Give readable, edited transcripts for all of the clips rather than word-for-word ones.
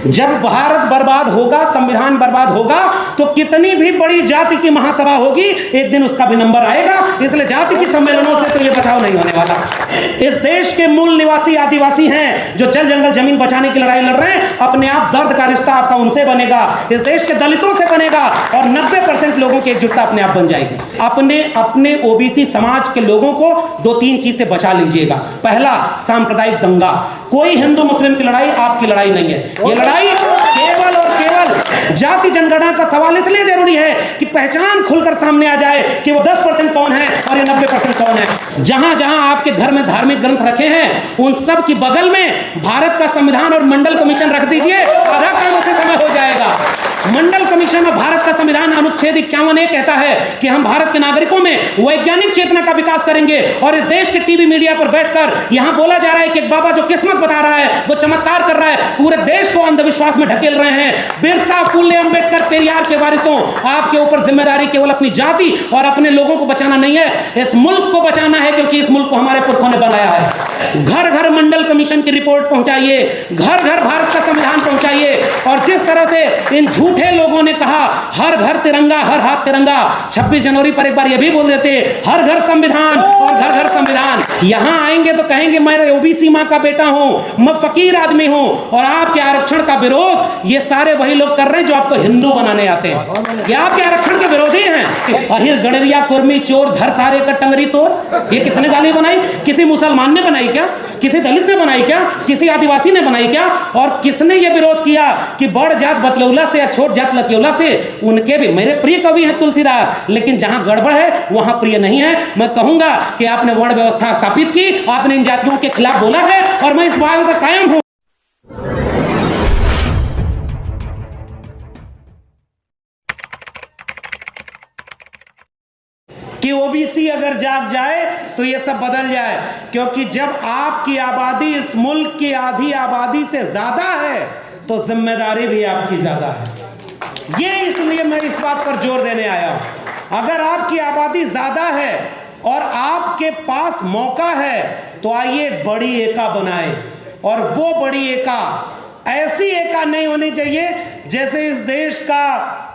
जब भारत बर्बाद होगा, संविधान बर्बाद होगा, तो कितनी भी बड़ी जाति की महासभा होगी, एक दिन उसका भी नंबर आएगा। इसलिए जाति की सम्मेलनों से तो ये बचाव नहीं होने वाला। इस देश के मूल निवासी आदिवासी हैं जो जल जंगल जमीन बचाने की लड़ाई लड़ रहे हैं, अपने आप दर्द का रिश्ता आपका उनसे बनेगा, इस देश के दलितों से बनेगा, और 90% लोगों की एकजुटता अपने आप बन जाएगी। अपने ओबीसी समाज के लोगों को 2-3 चीज से बचा लीजिएगा। पहला, सांप्रदायिक दंगा। कोई हिंदू मुस्लिम की लड़ाई आपकी लड़ाई नहीं है। ये लड़ाई केवल और केवल जाति जनगणना का सवाल इसलिए जरूरी है कि पहचान खुलकर सामने आ जाए कि वो 10% कौन है और ये 90% कौन है। जहां जहां आपके घर में धार्मिक ग्रंथ रखे हैं, उन सब की बगल में भारत का संविधान और मंडल कमीशन रख दीजिए, आधा काम उसी समय हो जाएगा। मंडल कमीशन और भारत का संविधान अनुच्छेद 51 कहता है कि हम भारत के नागरिकों में वैज्ञानिक चेतना का विकास करेंगे, और इस देश के टीवी मीडिया पर बैठकर यहां बोला जा रहा है कि एक बाबा जो किस्मत बता रहा है, वो चमत्कार कर रहा है, पूरे देश को अंधविश्वास में ढकेल रहे हैं। बिरसा, फुले, अंबेडकर, पेरियार के वारिसों, आपके ऊपर जिम्मेदारी केवल अपनी जाति और अपने लोगों को बचाना नहीं है, इस मुल्क को बचाना है, क्योंकि इस मुल्क को हमारे पुरखों ने बनाया है। घर घर मंडल कमीशन की रिपोर्ट पहुंचाइए, घर घर भारत का संविधान पहुंचाइए। और जिस तरह से इन झूठे लोगों ने कहा हर घर तिरंगा, हर हाथ तिरंगा, 26 जनवरी पर एक बार यह भी बोल देते हर घर संविधान और घर घर संविधान। यहां आएंगे तो कहेंगे मैं ओबीसी मां का बेटा हूं, मैं फकीर आदमी हूं, और आपके आरक्षण का विरोध ये सारे वही लोग कर रहे हैं जो आपको हिंदू बनाने आते हैं। ये आपके आरक्षण के विरोधी हैं। अहिर, गड़रिया, कुर्मी, चोर, धर सारे का टंगरी तोड़, ये किसने गाली बनाई? किसी मुसलमान ने बनाई क्या? किसी दलित ने बनाई क्या? किसी आदिवासी ने बनाई क्या? और किसने ये विरोध किया कि बड़ जात बतलौला से या छोट जात लतियौला से उनके भी? मेरे प्रिय कवि हैं तुलसीदास, लेकिन जहां गड़बड़ है वहां प्रिय नहीं है। मैं कहूंगा कि आपने वर्ण व्यवस्था स्थापित की, आपने इन जातियों के खिलाफ बोला है, और मैं इस बात पर कायम हूं। कि ओबीसी अगर जाग जाए तो ये सब बदल जाए, क्योंकि जब आपकी आबादी इस मुल्क की आधी आबादी से ज्यादा है तो जिम्मेदारी भी आपकी ज्यादा है। ये इसलिए मैं इस बात पर जोर देने आया हूं। अगर आपकी आबादी ज्यादा है और आपके पास मौका है तो आइए एक बड़ी एका बनाए, और वो बड़ी एका ऐसी एका नहीं होनी चाहिए जैसे इस देश का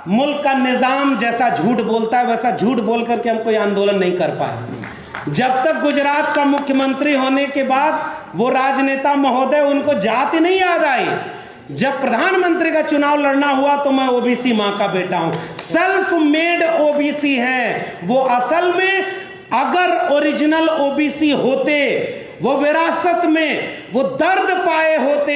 मुल्क का निजाम जैसा झूठ बोलता है वैसा झूठ बोल करके हम कोई आंदोलन नहीं कर पाए। जब तक गुजरात का मुख्यमंत्री होने के बाद वो राजनेता महोदय, उनको जाति नहीं याद आई। जब प्रधानमंत्री का चुनाव लड़ना हुआ तो मैं ओबीसी मां का बेटा हूं, सेल्फ मेड ओबीसी है वो। असल में अगर ओरिजिनल ओबीसी होते, वो विरासत में वो दर्द पाए होते,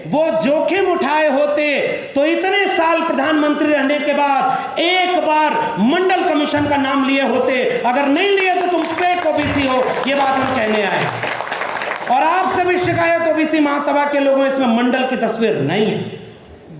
वो जोखिम उठाए होते, तो इतने साल प्रधानमंत्री रहने के बाद एक बार मंडल कमीशन का नाम लिए होते। अगर नहीं लिए तो तुम फेक ओबीसी हो, ये बात हम कहने आए। और आपसे भी शिकायत ओबीसी महासभा के लोगों, इसमें मंडल की तस्वीर नहीं है।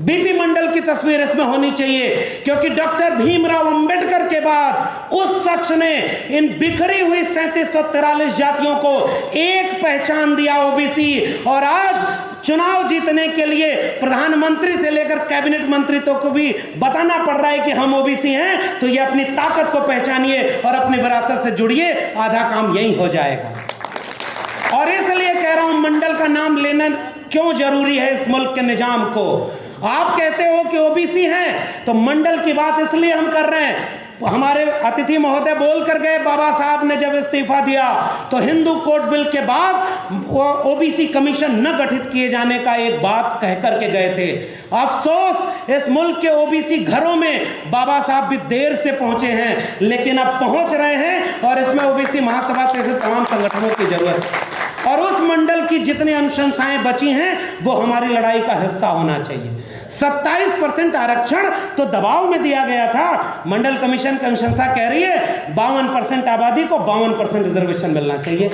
बीपी मंडल की तस्वीर इसमें होनी चाहिए, क्योंकि डॉक्टर भीमराव अंबेडकर के बाद उस शख्स ने इन बिखरी हुई 3743 जातियों को एक पहचान दिया, ओबीसी। और आज चुनाव जीतने के लिए प्रधानमंत्री से लेकर कैबिनेट मंत्री तो को भी बताना पड़ रहा है कि हम ओबीसी हैं, तो ये अपनी ताकत को पहचानिए और अपनी विरासत से जुड़िए, आधा काम यही हो जाएगा। और इसलिए कह रहा हूं मंडल का नाम लेना क्यों जरूरी है इस मुल्क के निजाम को। आप कहते हो कि ओबीसी हैं, तो मंडल की बात इसलिए हम कर रहे हैं। हमारे अतिथि महोदय बोल कर गए, बाबा साहब ने जब इस्तीफा दिया तो हिंदू कोड बिल के बाद ओबीसी कमीशन न गठित किए जाने का एक बात कह करके गए थे। अफसोस इस मुल्क के ओबीसी घरों में बाबा साहब भी देर से पहुंचे हैं, लेकिन अब पहुंच रहे हैं, और इसमें ओबीसी महासभा जैसे तमाम संगठनों की जरूरत है। और उस मंडल की जितनी अनुशंसाएं बची हैं वो हमारी लड़ाई का हिस्सा होना चाहिए। 27% आरक्षण तो दबाव में दिया गया था। मंडल कमीशन की अनुशंसा कह रही है 52% आबादी को 52% रिजर्वेशन मिलना चाहिए।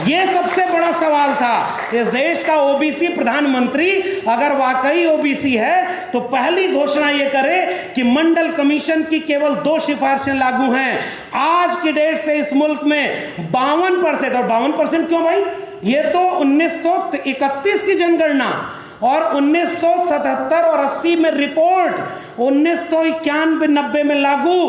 यह सबसे बड़ा सवाल था। इस देश का ओबीसी प्रधानमंत्री अगर वाकई ओबीसी है तो पहली घोषणा यह करे कि मंडल कमीशन की केवल 2 सिफारिशें लागू हैं। आज की डेट से इस मुल्क में 52%, और 52% क्यों भाई, ये तो 1931 की जनगणना और 1977 और 80 में रिपोर्ट, 1991-90 में लागू,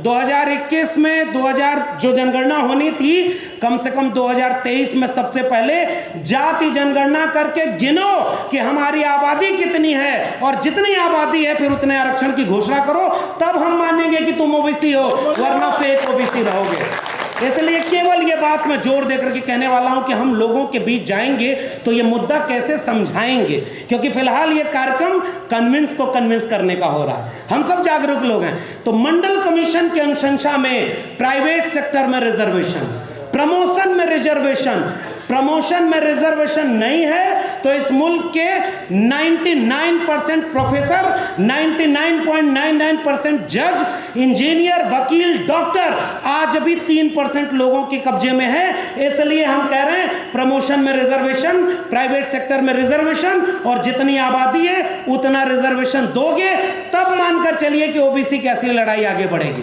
2021 में 2000 जो जनगणना होनी थी कम से कम 2023 में सबसे पहले जाति जनगणना करके गिनो कि हमारी आबादी कितनी है, और जितनी आबादी है फिर उतने आरक्षण की घोषणा करो, तब हम मानेंगे कि तुम ओबीसी हो, वरना फेक ओबीसी रहोगे। इसलिए केवल ये बात मैं जोर देकर के कहने वाला हूं कि हम लोगों के बीच जाएंगे तो ये मुद्दा कैसे समझाएंगे, क्योंकि फिलहाल ये कार्यक्रम कन्विंस को कन्विंस करने का हो रहा है। हम सब जागरूक लोग हैं। तो मंडल कमीशन की अनुशंसा में प्राइवेट सेक्टर में रिजर्वेशन, प्रमोशन में रिजर्वेशन नहीं है, तो इस मुल्क के 99% प्रोफेसर, 99.99% जज, इंजीनियर, वकील, डॉक्टर आज भी 3% लोगों के कब्जे में है। इसलिए हम कह रहे हैं प्रमोशन में रिजर्वेशन, प्राइवेट सेक्टर में रिजर्वेशन, और जितनी आबादी है उतना रिजर्वेशन दोगे तब मानकर चलिए कि ओबीसी की असली लड़ाई आगे बढ़ेगी।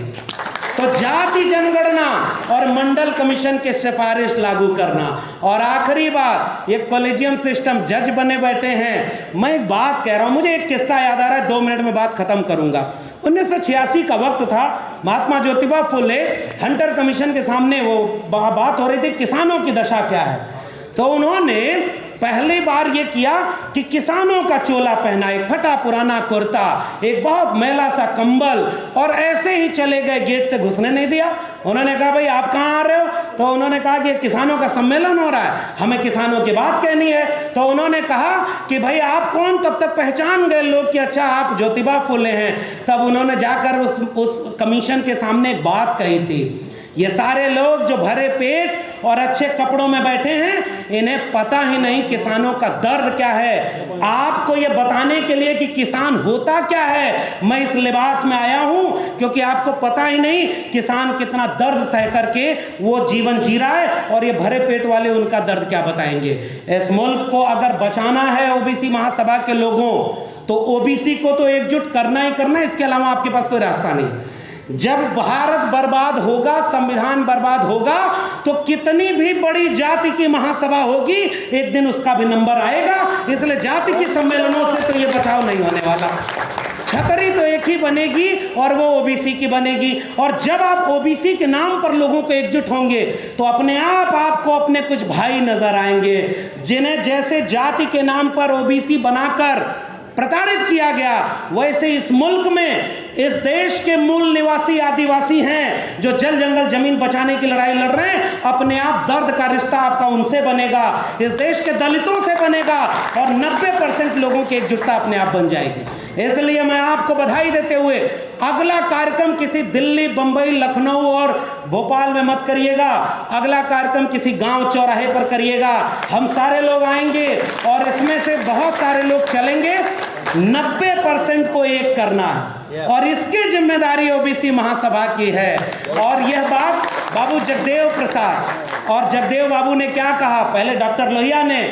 तो जाति जनगणना और मंडल कमीशन के सिफारिश लागू करना। और आखिरी बात, ये कॉलेजियम सिस्टम, जज बने बैठे हैं। मैं एक बात कह रहा हूं, मुझे एक किस्सा याद आ रहा है, 2 मिनट में बात खत्म करूंगा। 1986 का वक्त था, महात्मा ज्योतिबा फुले हंटर कमीशन के सामने वो बात हो रही थी किसानों की दशा क्या है। तो उन्होंने पहली बार ये किया कि किसानों का चोला पहना, एक फटा पुराना कुर्ता, एक बहुत मैला सा कंबल, और ऐसे ही चले गए, गेट से घुसने नहीं दिया। उन्होंने कहा भाई आप कहाँ आ रहे हो? तो उन्होंने कहा कि किसानों का सम्मेलन हो रहा है, हमें किसानों की बात कहनी है। तो उन्होंने कहा कि भाई आप कौन? तब तक पहचान गए लोग कि अच्छा आप ज्योतिबा फुले हैं। तब उन्होंने जाकर उस कमीशन के सामने एक बात कही थी, ये सारे लोग जो भरे पेट और अच्छे कपड़ों में बैठे हैं, इन्हें पता ही नहीं किसानों का दर्द क्या है। आपको ये बताने के लिए कि किसान होता क्या है मैं इस लिबास में आया हूं, क्योंकि आपको पता ही नहीं किसान कितना दर्द सह करके वो जीवन जी रहा है, और ये भरे पेट वाले उनका दर्द क्या बताएंगे। इस मुल्क को अगर बचाना है ओबीसी महासभा के लोगों, तो ओबीसी को तो एकजुट करना ही करना है, इसके अलावा आपके पास कोई रास्ता नहीं। जब भारत बर्बाद होगा, संविधान बर्बाद होगा, तो कितनी भी बड़ी जाति की महासभा होगी, एक दिन उसका भी नंबर आएगा। इसलिए जाति के सम्मेलनों से तो ये बचाव नहीं होने वाला। छतरी तो एक ही बनेगी, और वो ओबीसी की बनेगी। और जब आप ओबीसी के नाम पर लोगों को एकजुट होंगे, तो अपने आप आपको अपने कुछ भाई नजर आएंगे, जिन्हें जैसे जाति के नाम पर ओबीसी बनाकर प्रताड़ित किया गया, वैसे इस मुल्क में इस देश के मूल निवासी आदिवासी हैं जो जल जंगल जमीन बचाने की लड़ाई लड़ रहे हैं, अपने आप दर्द का रिश्ता आपका उनसे बनेगा, इस देश के दलितों से बनेगा, और 90% लोगों की एकजुटता अपने आप बन जाएगी। इसलिए मैं आपको बधाई देते हुए, अगला कार्यक्रम किसी दिल्ली, बंबई, लखनऊ और भोपाल में मत करिएगा, अगला कार्यक्रम किसी गांव चौराहे पर करिएगा। हम सारे लोग आएंगे और इसमें से बहुत सारे लोग चलेंगे, 90% को एक करना है, और इसकी जिम्मेदारी ओबीसी महासभा की है। और यह बात बाबू जगदेव प्रसाद और जगदेव बाबू ने क्या कहा, पहले डॉक्टर लोहिया ने,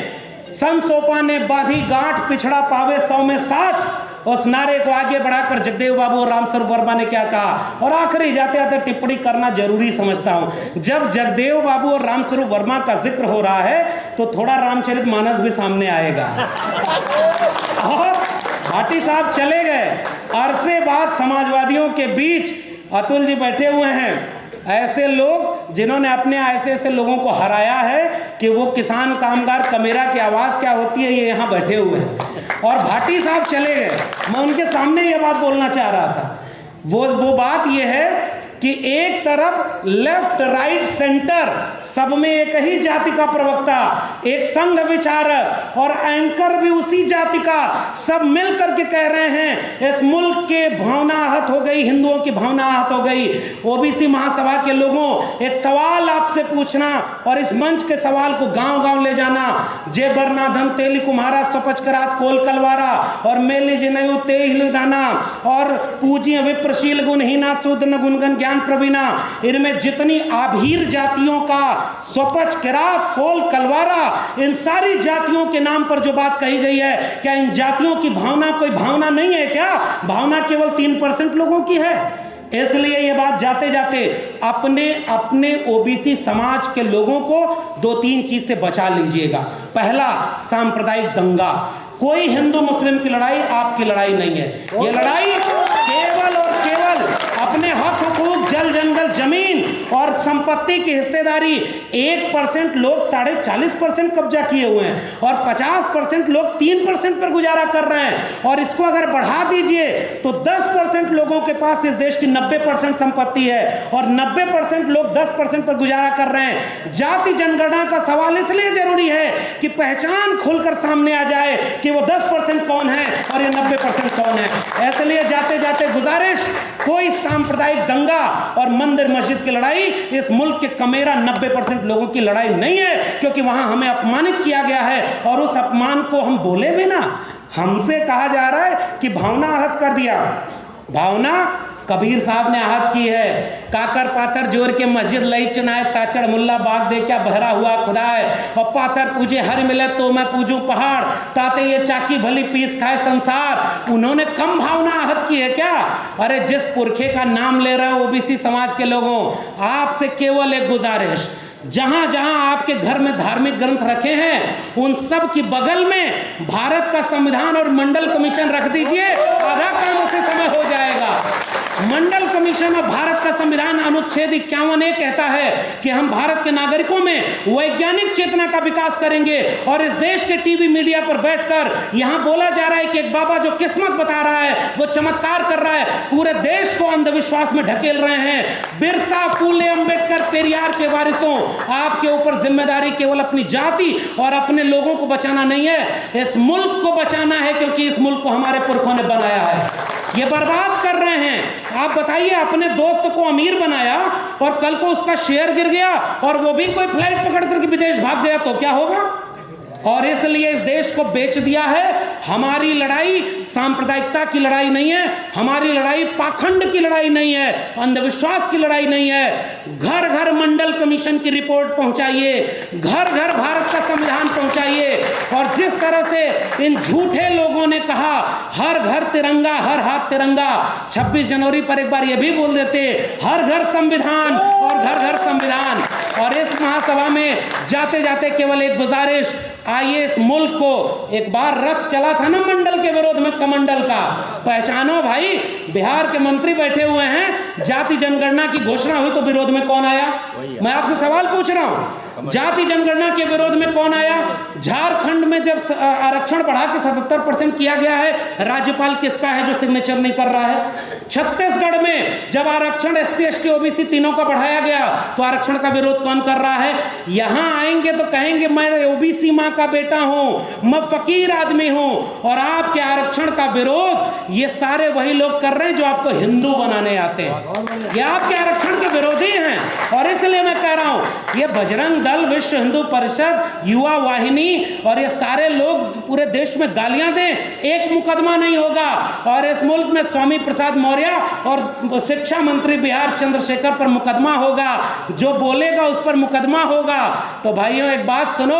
संत सोपा ने बाधी गांठ पिछड़ा पावे 100 में 60, उस नारे को आगे बढ़ाकर जगदेव बाबू और रामस्वरूप वर्मा ने क्या कहा। और आखिरी जाते जाते टिप्पणी करना जरूरी समझता हूं, जब जगदेव बाबू और रामस्वरूप वर्मा का जिक्र हो रहा है तो थोड़ा रामचरितमानस भी सामने आएगा। और भाटी साहब चले गए, अरसे बाद समाजवादियों के बीच अतुल जी बैठे हुए हैं, ऐसे लोग जिन्होंने अपने ऐसे लोगों को हराया है कि वो किसान कामगार कमेरा की आवाज़ क्या होती है ये यहाँ बैठे हुए हैं। और भाटी साहब चले गए, मैं उनके सामने ये बात बोलना चाह रहा था। वो बात ये है कि एक तरफ लेफ्ट राइट सेंटर सब में एक ही जाति का प्रवक्ता, एक संघ विचारक और एंकर भी उसी जाति का, सब मिलकर के कह रहे हैं इस मुल्क के भावना आहत हो गई, हिंदुओं की भावना आहत हो गई। ओबीसी महासभा के लोगों, एक सवाल आपसे पूछना और इस मंच के सवाल को गांव-गांव ले जाना। जे बरनाधम तेली कुम्हारा स्वपचकरात कोल कलवारा और मेली जिनयु तेल दाना और पूजिय विप्रशील गुणहीना शूद्र गुणगन ज्ञान प्रवीणा, इनमें जितनी आभीर जातियों का स्वपच किरात कोल कलवारा, इन सारी जातियों के नाम पर जो बात कही गई है, क्या इन जातियों की भावना कोई भावना नहीं है क्या? भावना केवल 3% लोगों की है। इसलिए ये बात जाते जाते अपने ओबीसी समाज के लोगों को 2-3 चीज से बचा लीजिएगा। पहला, सांप्रदायिक दंगा। कोई हिंदू मुस्लिम की लड़ाई आपकी लड़ाई नहीं है, ये लड़ाई केवल और केवल अपने हक हुकूक, जल जंगल केवल जमीन और संपत्ति की हिस्सेदारी 1% लोग 40.5% कब्जा किए हुए हैं और 50% लोग 3% पर गुजारा कर रहे हैं। और इसको अगर बढ़ा दीजिए तो 10% लोगों के पास इस देश की 90% संपत्ति है और 90% लोग 10% पर गुजारा कर रहे हैं। जाति जनगणना का सवाल इसलिए जरूरी है कि पहचान खुलकर सामने आ जाए कि वो 10% कौन है और ये 90% कौन है। इसलिए जाते जाते गुजारिश, कोई सांप्रदायिक दंगा और मंदिर मस्जिद की लड़ाई इस मुल्क के कमेरा 90% लोगों की लड़ाई नहीं है, क्योंकि वहां हमें अपमानित किया गया है और उस अपमान को हम बोले भी ना। हमसे कहा जा रहा है कि भावना आहत कर दिया। भावना कबीर साहब ने आहत की है। काकर पाथर जोर के मस्जिद लई चुनाए, ताचड़ मुल्ला बाग दे क्या बहरा हुआ खुदा है। और पाथर पूजे हर मिले तो मैं पूजूं पहाड़, ताते ये चाकी भली पीस खाए संसार। उन्होंने कम भावना आहत की है क्या? अरे जिस पुरखे का नाम ले रहे हो ओबीसी समाज के लोगों, आपसे केवल एक गुजारिश, जहां जहां आपके घर में धार्मिक ग्रंथ रखे हैं उन सब की बगल में भारत का संविधान और मंडल कमीशन रख दीजिए, आधा काम उसी समय हो जाएगा। मंडल कमीशन और भारत का संविधान अनुच्छेद 51 कहता है कि हम भारत के नागरिकों में वैज्ञानिक चेतना का विकास करेंगे। और इस देश के टीवी मीडिया पर बैठकर यहां बोला जा रहा है कि एक बाबा जो किस्मत बता रहा है, वो चमत्कार कर रहा है, पूरे देश को अंधविश्वास में ढकेल रहे हैं। बिरसा, फूले, अंबेडकर, पेरियार के वारिसों, आपके ऊपर जिम्मेदारी केवल अपनी जाति और अपने लोगों को बचाना नहीं है, इस मुल्क को बचाना है, क्योंकि इस मुल्क को हमारे पुरखों ने बनाया है। ये बर्बाद कर रहे हैं। आप बताइए, अपने दोस्त को अमीर बनाया और कल को उसका शेयर गिर गया और वो भी कोई फ्लाइट पकड़ करके विदेश भाग गया तो क्या होगा? और इसलिए इस देश को बेच दिया है। हमारी लड़ाई सांप्रदायिकता की लड़ाई नहीं है, हमारी लड़ाई पाखंड की लड़ाई नहीं है, अंधविश्वास की लड़ाई नहीं है। घर घर मंडल कमीशन की रिपोर्ट पहुंचाइए, घर घर भारत का संविधान पहुंचाइए। और जिस तरह से इन झूठे लोगों ने कहा हर घर तिरंगा, हर हाथ तिरंगा, 26 जनवरी पर एक बार ये भी बोल देते हर घर संविधान और घर घर संविधान। और इस महासभा में जाते जाते केवल एक गुजारिश, आइए इस मुल्क को, एक बार रथ चला था ना मंडल के विरोध में, कमंडल का, पहचानो भाई। बिहार के मंत्री बैठे हुए हैं, जाति जनगणना की घोषणा हुई तो विरोध में कौन आया? मैं आपसे सवाल पूछ रहा हूं, जाति जनगणना के विरोध में कौन आया? झारखंड में जब आरक्षण बढ़ा के 77% किया गया है, राज्यपाल किसका है जो सिग्नेचर नहीं कर रहा है? छत्तीसगढ़ में जब आरक्षण SC ST OBC तीनों का बढ़ाया गया तो आरक्षण का विरोध कौन कर रहा है? यहां आएंगे तो कहेंगे मैं OBC मां का बेटा हूं, मैं फकीर आदमी हूं। और आपके आरक्षण का विरोध ये सारे वही लोग कर रहे हैं जो आपको हिंदू बनाने आते हैं। ये आपके आरक्षण के विरोधी हैं। और इसलिए मैं कह रहा हूं, ये बजरंग दल, विश्व हिंदू परिषद, युवा वाहिनी और ये सारे लोग पूरे देश में गालियां दें, एक मुकदमा नहीं होगा। और इस मुल्क में स्वामी प्रसाद मौर्य और शिक्षा मंत्री बिहार चंद्रशेखर पर मुकदमा होगा, जो बोलेगा उस पर मुकदमा होगा। तो भाइयों एक बात सुनो,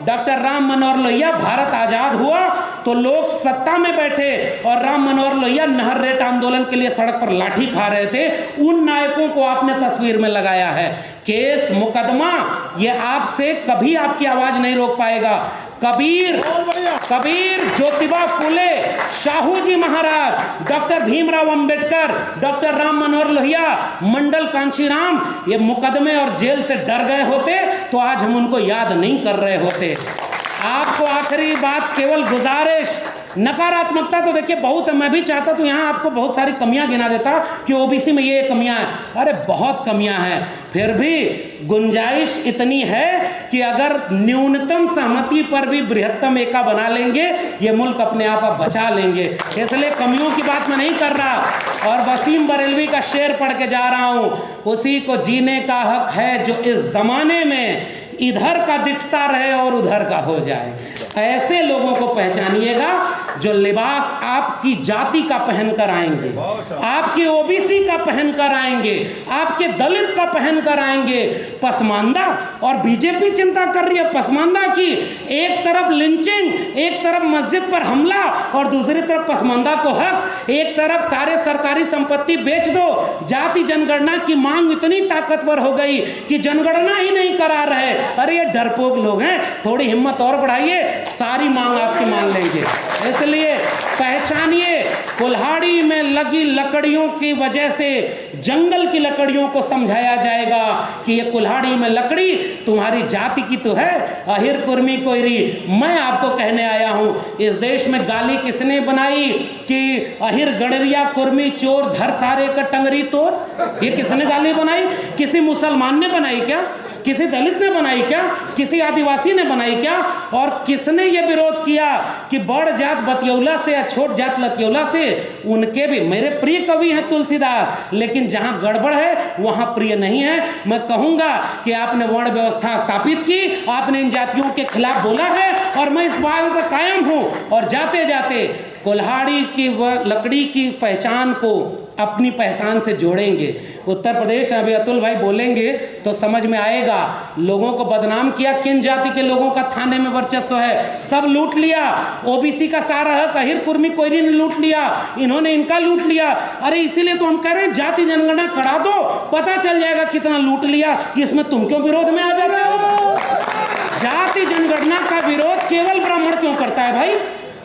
डॉक्टर राम मनोहर लोहिया, भारत आजाद हुआ तो लोग सत्ता में बैठे और राम मनोहर लोहिया नहर रेट आंदोलन के लिए सड़क पर लाठी खा रहे थे। उन नायकों को आपने तस्वीर में लगाया है। केस मुकदमा ये आपसे कभी आपकी आवाज नहीं रोक पाएगा। कबीर, ज्योतिबा फुले, शाहू जी महाराज, डॉक्टर भीमराव अंबेडकर, डॉक्टर राम मनोहर लोहिया, मंडल कांशीराम, ये मुकदमे और जेल से डर गए होते तो आज हम उनको याद नहीं कर रहे होते। आपको आखिरी बात, केवल गुजारिश, नकारात्मकता तो देखिए बहुत है, मैं भी चाहता तो यहाँ आपको बहुत सारी कमियां गिना देता कि ओबीसी में ये कमियां हैं, अरे बहुत कमियां हैं, फिर भी गुंजाइश इतनी है कि अगर न्यूनतम सहमति पर भी बृहत्तम एका बना लेंगे ये मुल्क अपने आप बचा लेंगे। इसलिए कमियों की बात मैं नहीं कर रहा। और वसीम बरेलवी का शेर पढ़ के जा रहा हूँ, उसी को जीने का हक है जो इस जमाने में इधर का दिखता रहे और उधर का हो जाए। ऐसे लोगों को पहचानिएगा जो लिबास आपकी जाति का पहनकर आएंगे, आपके ओबीसी का पहनकर आएंगे, आपके दलित का पहनकर आएंगे। पसमानदा, और बीजेपी चिंता कर रही है पसमानदा की, एक तरफ लिंचिंग, एक तरफ मस्जिद पर हमला और दूसरी तरफ पसमानदा को हक, एक तरफ सारे सरकारी संपत्ति बेच दो। जाति जनगणना की मांग इतनी ताकतवर हो गई कि जनगणना ही नहीं करा रहे। अरे ये डरपोक लोग हैं, थोड़ी हिम्मत और बढ़ाइए, सारी मांग आपकी मान लेंगे। इसलिए पहचानिए, कुल्हाड़ी में लगी लकड़ियों की वजह से जंगल की लकड़ियों को समझाया जाएगा कि ये कुल्हाड़ी में लकड़ी तुम्हारी जाति की तो है, अहिर कुर्मी कोयरी। मैं आपको कहने आया हूं, इस देश में गाली किसने बनाई कि अहिर गड़रिया कुर्मी चोर धर सारे का टंगरी तोड़? ये किसने गाली बनाई? किसी मुसलमान ने बनाई क्या? किसी दलित ने बनाई क्या? किसी आदिवासी ने बनाई क्या? और किसने ये विरोध किया कि बड़ जात बतियौला से या छोट जात लतियौला से? उनके भी मेरे प्रिय कवि हैं तुलसीदास, लेकिन जहां गड़बड़ है वहां प्रिय नहीं है। मैं कहूंगा कि आपने वर्ण व्यवस्था स्थापित की, आपने इन जातियों के खिलाफ बोला है और मैं इस बात पर कायम हूं। और जाते जाते कुल्हाड़ी की व लकड़ी की पहचान को अपनी पहचान से जोड़ेंगे। उत्तर प्रदेश, अभी अतुल भाई बोलेंगे तो समझ में आएगा। लोगों को बदनाम किया, किन जाति के लोगों का थाने में वर्चस्व है, सब लूट लिया। ओबीसी का सारा हक अहिर कुर्मी कोयरी ने लूट लिया, इन्होंने इनका लूट लिया। अरे इसीलिए तो हम कह रहे हैं जाति जनगणना करा दो, पता चल जाएगा कितना लूट लिया। इसमें तुम क्यों विरोध में आ जाते हो? जाति जनगणना का विरोध केवल ब्राह्मण क्यों करता है भाई?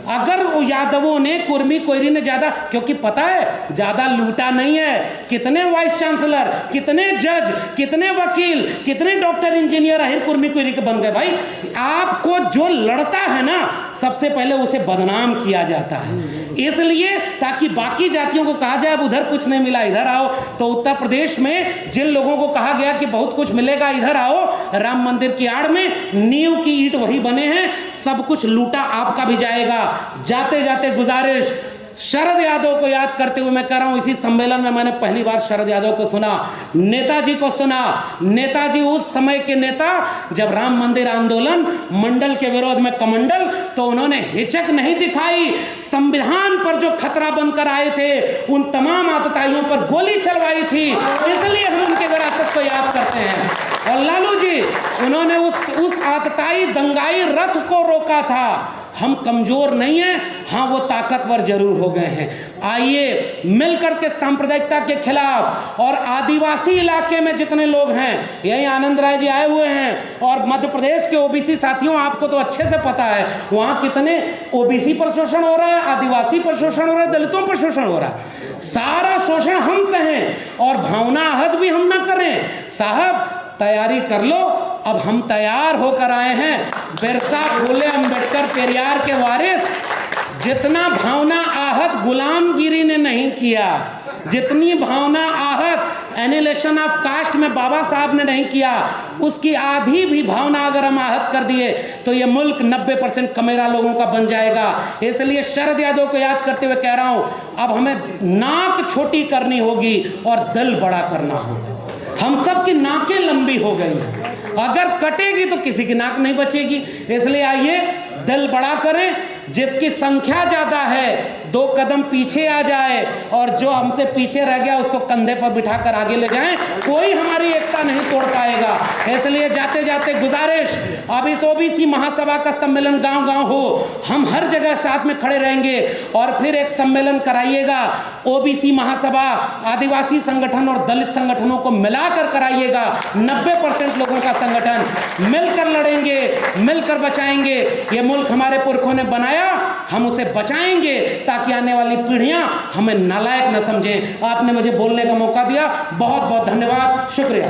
अगर यादवों ने, कुर्मी कोयरी ने ज्यादा, क्योंकि पता है ज्यादा लूटा नहीं है। कितने वाइस चांसलर, कितने जज, कितने वकील, कितने डॉक्टर, इंजीनियर अहिर कुर्मी कोयरी के बन गए भाई। आपको जो लड़ता है ना, सबसे पहले उसे बदनाम किया जाता है, इसलिए ताकि बाकी जातियों को कहा जाए अब उधर कुछ नहीं मिला इधर आओ। तो उत्तर प्रदेश में जिन लोगों को कहा गया कि बहुत कुछ मिलेगा इधर आओ, राम मंदिर की आड़ में नींव की ईंट वही बने हैं, सब कुछ लूटा आपका भी जाएगा। जाते जाते गुजारिश, शरद यादव को याद करते हुए मैं कह रहा हूं, इसी सम्मेलन में मैंने पहली बार शरद यादव को सुना, नेताजी को सुना। नेताजी उस समय के नेता, जब राम मंदिर आंदोलन मंडल के विरोध में कमंडल, तो उन्होंने हिचक नहीं दिखाई। संविधान पर जो खतरा बनकर आए थे, उन तमाम आतताइयों पर गोली चलवाई थी, इसलिए हम उनके विरासत को याद करते हैं। और लालू जी, उन्होंने उस आतताई दंगाई रथ को रोका था। हम कमजोर नहीं हैं, हाँ वो ताकतवर जरूर हो गए हैं। आइए मिलकर के सांप्रदायिकता के खिलाफ, और आदिवासी इलाके में जितने लोग हैं, यही आनंद राय जी आए हुए हैं, और मध्य प्रदेश के ओबीसी साथियों, आपको तो अच्छे से पता है वहाँ कितने ओबीसी पर शोषण हो रहा है, आदिवासी पर शोषण हो रहा है, दलितों पर शोषण हो रहा है। सारा शोषण हम सहें और भावना आहत भी हम ना करें। साहब तैयारी कर लो, अब हम तैयार होकर आए हैं। बिरसा, फूले, अंबेडकर, पेरियार के वारिस। जितना भावना आहत गुलामगिरी ने नहीं किया, जितनी भावना आहत एनिलेशन ऑफ कास्ट में बाबा साहब ने नहीं किया, उसकी आधी भी भावना अगर हम आहत कर दिए तो ये मुल्क 90% कमेरा लोगों का बन जाएगा। इसलिए शरद यादव को याद करते हुए कह रहा हूं, अब हमें नाक छोटी करनी होगी और दिल बड़ा करना होगा। हम सब की नाकें लंबी हो गई हैं, अगर कटेगी तो किसी की नाक नहीं बचेगी। इसलिए आइए दिल बड़ा करें, जिसकी संख्या ज्यादा है 2 कदम पीछे आ जाए, और जो हमसे पीछे रह गया उसको कंधे पर बिठाकर आगे ले जाएं। कोई हमारी एकता नहीं तोड़ पाएगा। इसलिए जाते जाते गुजारिश, अब इस ओबीसी महासभा का सम्मेलन गांव-गांव हो, हम हर जगह साथ में खड़े रहेंगे, और फिर एक सम्मेलन कराइएगा। ओबीसी महासभा आदिवासी संगठन और दलित संगठनों को मिलाकर कराइएगा। 90% लोगों का संगठन, मिलकर लड़ेंगे, मिलकर बचाएंगे। ये मुल्क हमारे पुरखों ने बनाया, हम उसे बचाएंगे ताकि आने वाली पीढ़ियां हमें नालायक न समझें। आपने मुझे बोलने का मौका दिया, बहुत बहुत धन्यवाद, शुक्रिया।